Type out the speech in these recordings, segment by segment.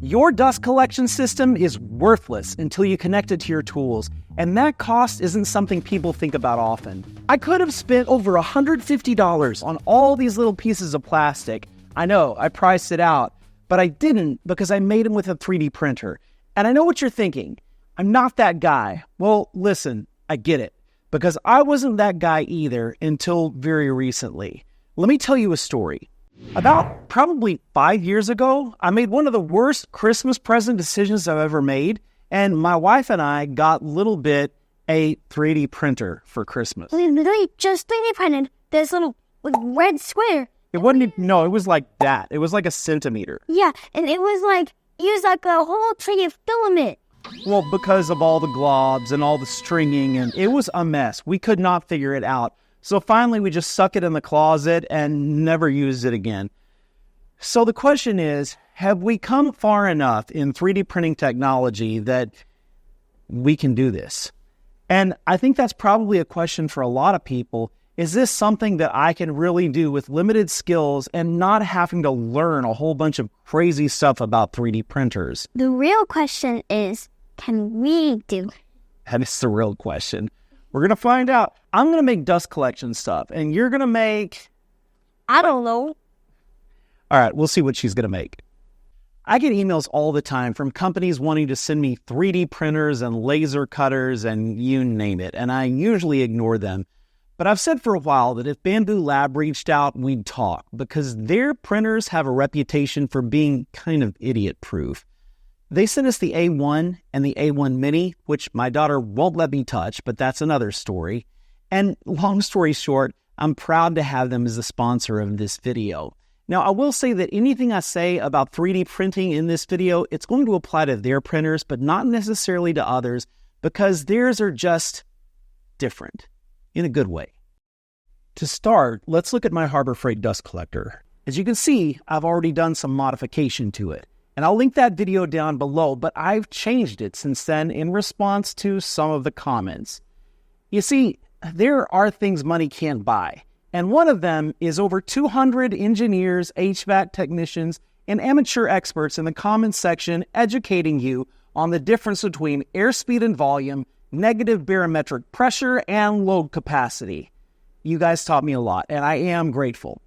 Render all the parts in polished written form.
Your dust collection system is worthless until you connect it to your tools, and that cost isn't something people think about often. I could have spent over $150 on all these little pieces of plastic. I know, I priced it out, but I didn't because I made them with a 3D printer. And I know what you're thinking. I'm not that guy. Well, listen, I get it, because I wasn't that guy either until very recently. Let me tell you a story. About probably 5 years ago, I made one of the worst Christmas present decisions I've ever made, and my wife and I got little bit a 3D printer for Christmas. We literally just 3D printed this little red square. It wasn't, no, it was like that. It was like a centimeter. Yeah, and it was like, used like a whole 3D filament. Well, because of all the globs and all the stringing, and it was a mess. We could not figure it out. So finally, we just stuck it in the closet and never used it again. So the question is, have we come far enough in 3D printing technology that we can do this? And I think that's probably a question for a lot of people. Is this something that I can really do with limited skills and not having to learn a whole bunch of crazy stuff about 3D printers? The real question is, can we do it? That is the real question. We're going to find out. I'm going to make dust collection stuff, and you're going to make... I don't know. All right, we'll see what she's going to make. I get emails all the time from companies wanting to send me 3D printers and laser cutters and you name it, and I usually ignore them. But I've said for a while that if Bambu Lab reached out, we'd talk, because their printers have a reputation for being kind of idiot-proof. They sent us the A1 and the A1 Mini, which my daughter won't let me touch, but that's another story. And long story short, I'm proud to have them as a sponsor of this video. Now, I will say that anything I say about 3D printing in this video, it's going to apply to their printers, but not necessarily to others, because theirs are just different, in a good way. To start, let's look at my Harbor Freight dust collector. As you can see, I've already done some modification to it. And I'll link that video down below, but I've changed it since then in response to some of the comments. You see, there are things money can't buy, and one of them is over 200 engineers, HVAC technicians, and amateur experts in the comments section educating you on the difference between airspeed and volume, negative barometric pressure, and load capacity. You guys taught me a lot, and I am grateful.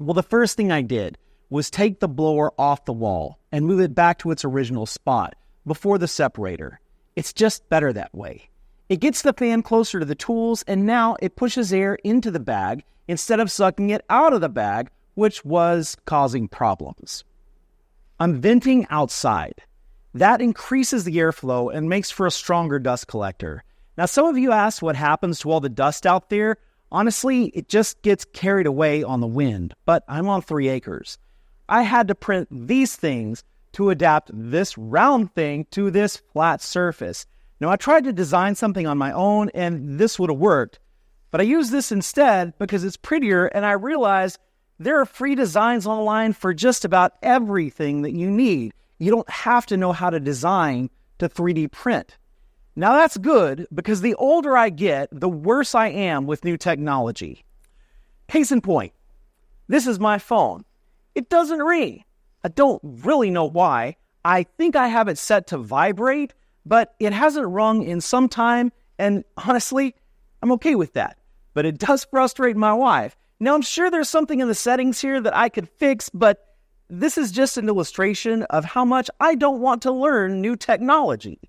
Well, the first thing I did was take the blower off the wall and move it back to its original spot before the separator. It's just better that way. It gets the fan closer to the tools, and now it pushes air into the bag instead of sucking it out of the bag, which was causing problems. I'm venting outside. That increases the airflow and makes for a stronger dust collector. Now, some of you asked what happens to all the dust out there. Honestly, it just gets carried away on the wind, but I'm on 3 acres. I had to print these things to adapt this round thing to this flat surface. Now, I tried to design something on my own, and this would have worked, but I used this instead because it's prettier, and I realized there are free designs online for just about everything that you need. You don't have to know how to design to 3D print. Now, that's good, because the older I get, the worse I am with new technology. Case in point, this is my phone. It doesn't ring. I don't really know why. I think I have it set to vibrate, but it hasn't rung in some time, and honestly, I'm okay with that. But it does frustrate my wife. Now, I'm sure there's something in the settings here that I could fix, but this is just an illustration of how much I don't want to learn new technology.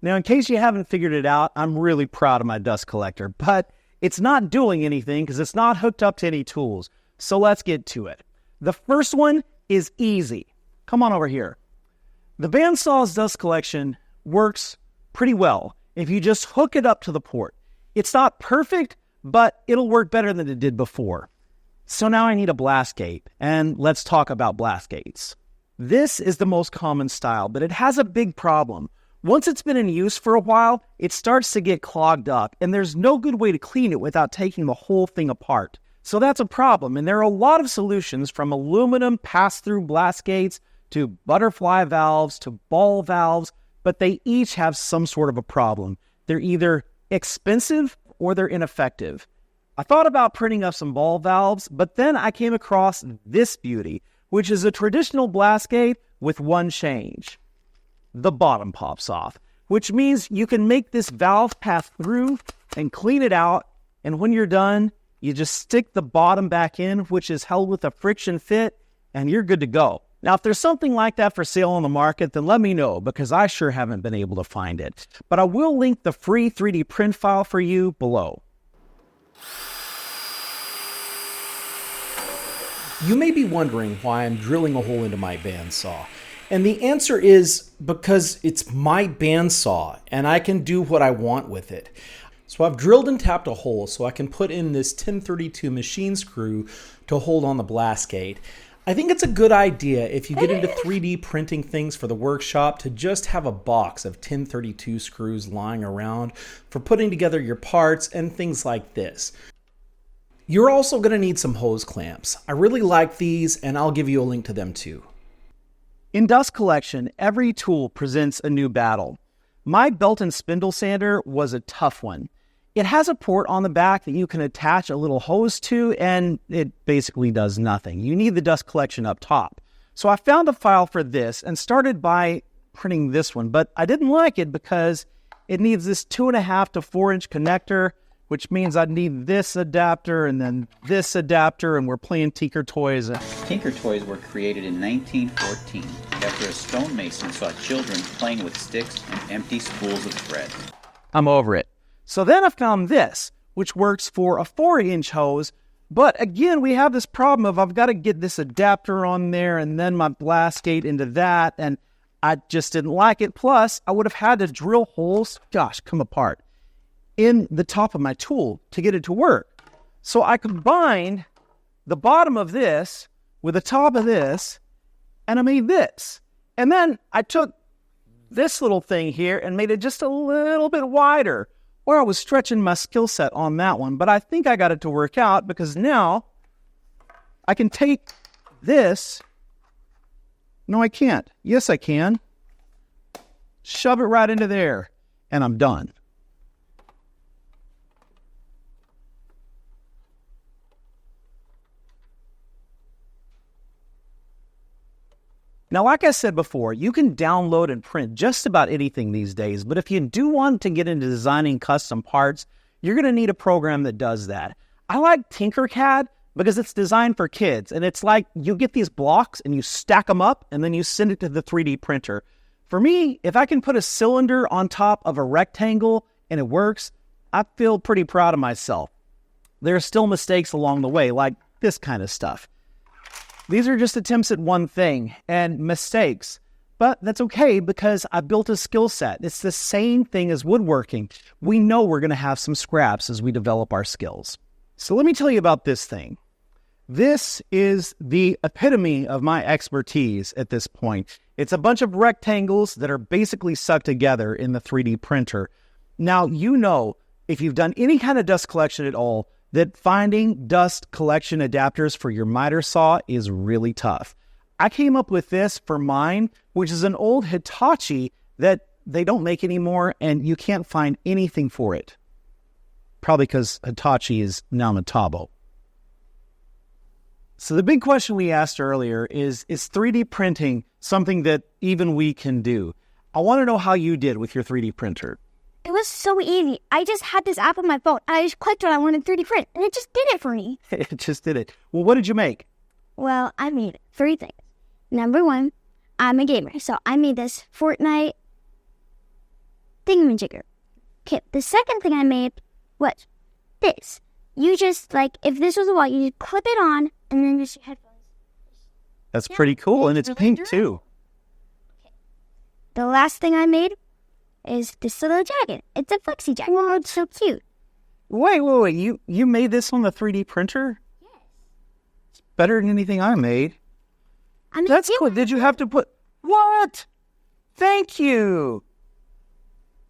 Now, in case you haven't figured it out, I'm really proud of my dust collector, but it's not doing anything because it's not hooked up to any tools. So let's get to it. The first one is easy. Come on over here. The Bandsaw's dust collection works pretty well if you just hook it up to the port. It's not perfect, but it'll work better than it did before. So now I need a blast gate, and let's talk about blast gates. This is the most common style, but it has a big problem. Once it's been in use for a while, it starts to get clogged up, and there's no good way to clean it without taking the whole thing apart. So that's a problem, and there are a lot of solutions, from aluminum pass-through blast gates to butterfly valves to ball valves, but they each have some sort of a problem. They're either expensive or they're ineffective. I thought about printing up some ball valves, but then I came across this beauty, which is a traditional blast gate with one change. the bottom pops off, which means you can make this valve pass through and clean it out. And when you're done, you just stick the bottom back in, which is held with a friction fit, and you're good to go. Now, if there's something like that for sale on the market, then let me know, because I sure haven't been able to find it. But I will link the free 3D print file for you below. You may be wondering why I'm drilling a hole into my bandsaw. And the answer is because it's my bandsaw and I can do what I want with it. So I've drilled and tapped a hole so I can put in this 1032 machine screw to hold on the blast gate. I think it's a good idea if you get into 3D printing things for the workshop to just have a box of 1032 screws lying around for putting together your parts and things like this. You're also going to need some hose clamps. I really like these, and I'll give you a link to them too. In dust collection, every tool presents a new battle. My belt and spindle sander was a tough one. It has a port on the back that you can attach a little hose to, and it basically does nothing. You need the dust collection up top. So I found a file for this and started by printing this one, but I didn't like it because it needs this 2.5 to 4 inch connector, which means I'd need this adapter and then this adapter, and we're playing Tinker Toys. Tinker Toys were created in 1914 after a stonemason saw children playing with sticks and empty spools of thread. I'm over it. So then I found this, which works for a 4-inch hose, but again, we have this problem of I've got to get this adapter on there and then my blast gate into that, and I just didn't like it. Plus, I would have had to drill holes, come apart, in the top of my tool to get it to work. So I combined the bottom of this with the top of this, and I made this. And then I took this little thing here and made it just a little bit wider, where I was stretching my skill set on that one. But I think I got it to work out because now I can take this. No, I can't. Yes, I can. Shove it right into there, and I'm done. Now, like I said before, you can download and print just about anything these days, but if you do want to get into designing custom parts, you're going to need a program that does that. I like TinkerCAD because it's designed for kids, and it's like you get these blocks and you stack them up and then you send it to the 3D printer. For me, if I can put a cylinder on top of a rectangle and it works, I feel pretty proud of myself. There are still mistakes along the way, like this kind of stuff. These are just attempts at one thing and mistakes, but that's okay because I built a skill set. It's the same thing as woodworking. We know we're going to have some scraps as we develop our skills. So let me tell you about this thing. This is the epitome of my expertise at this point. It's a bunch of rectangles that are basically stuck together in the 3D printer. Now, you know, if you've done any kind of dust collection at all, that finding dust collection adapters for your miter saw is really tough. I came up with this for mine, which is an old Hitachi that they don't make anymore, and you can't find anything for it. Probably because Hitachi is now Metabo. So the big question we asked earlier is 3D printing something that even we can do? I want to know how you did with your 3D printer. It was so easy. I just had this app on my phone. I just clicked what I wanted 3D print, and it just did it for me. It just did it. Well, what did you make? Well, I made 3 things. Number 1, I'm a gamer, so I made this Fortnite thingamajigger. Okay, the second thing I made was this. You just, if this was a wall, you just clip it on, and then just your headphones. That's pretty cool, and it's really pink, too. Okay. The last thing I made is this little jacket. It's a flexi jacket. Oh, it's so cute. Wait. You made this on the 3D printer? Yes. It's better than anything I made. That's cool. Did you have to put... What? Thank you.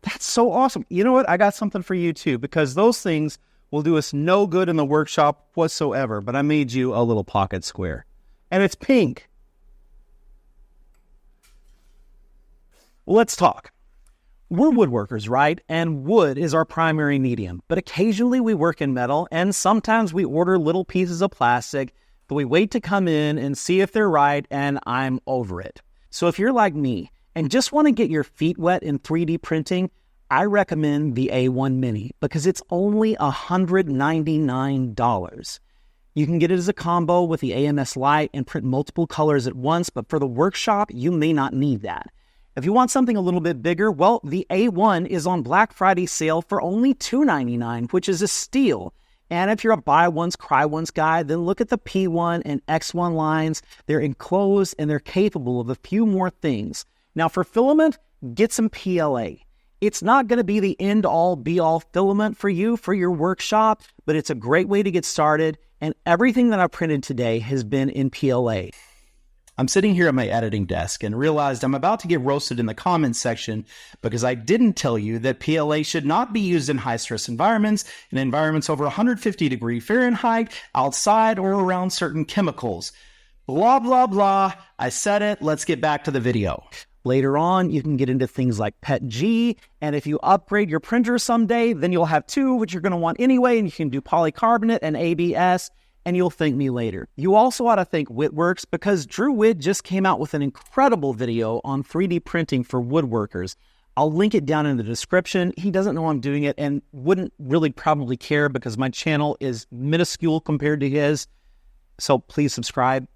That's so awesome. You know what? I got something for you, too, because those things will do us no good in the workshop whatsoever, but I made you a little pocket square. And it's pink. Well, let's talk. We're woodworkers, right? And wood is our primary medium. But occasionally we work in metal, and sometimes we order little pieces of plastic that we wait to come in and see if they're right, and I'm over it. So if you're like me, and just want to get your feet wet in 3D printing, I recommend the A1 Mini because it's only $199. You can get it as a combo with the AMS Lite and print multiple colors at once, but for the workshop, you may not need that. If you want something a little bit bigger, well, the A1 is on Black Friday sale for only $299, which is a steal. And if you're a buy once, cry once guy, then look at the P1 and X1 lines. They're enclosed and they're capable of a few more things. Now for filament, get some PLA. It's not going to be the end-all, be-all filament for you for your workshop, but it's a great way to get started. And everything that I've printed today has been in PLA. I'm sitting here at my editing desk and realized I'm about to get roasted in the comments section because I didn't tell you that PLA should not be used in high-stress environments, in environments over 150 degrees Fahrenheit, outside or around certain chemicals. Blah, blah, blah. I said it. Let's get back to the video. Later on, you can get into things like PETG, and if you upgrade your printer someday, then you'll have two, which you're going to want anyway, and you can do polycarbonate and ABS, and you'll thank me later. You also ought to thank wittworks because Drew Witt just came out with an incredible video on 3D printing for woodworkers. I'll link it down in the description. He doesn't know I'm doing it and wouldn't really probably care because my channel is minuscule compared to his. So please subscribe.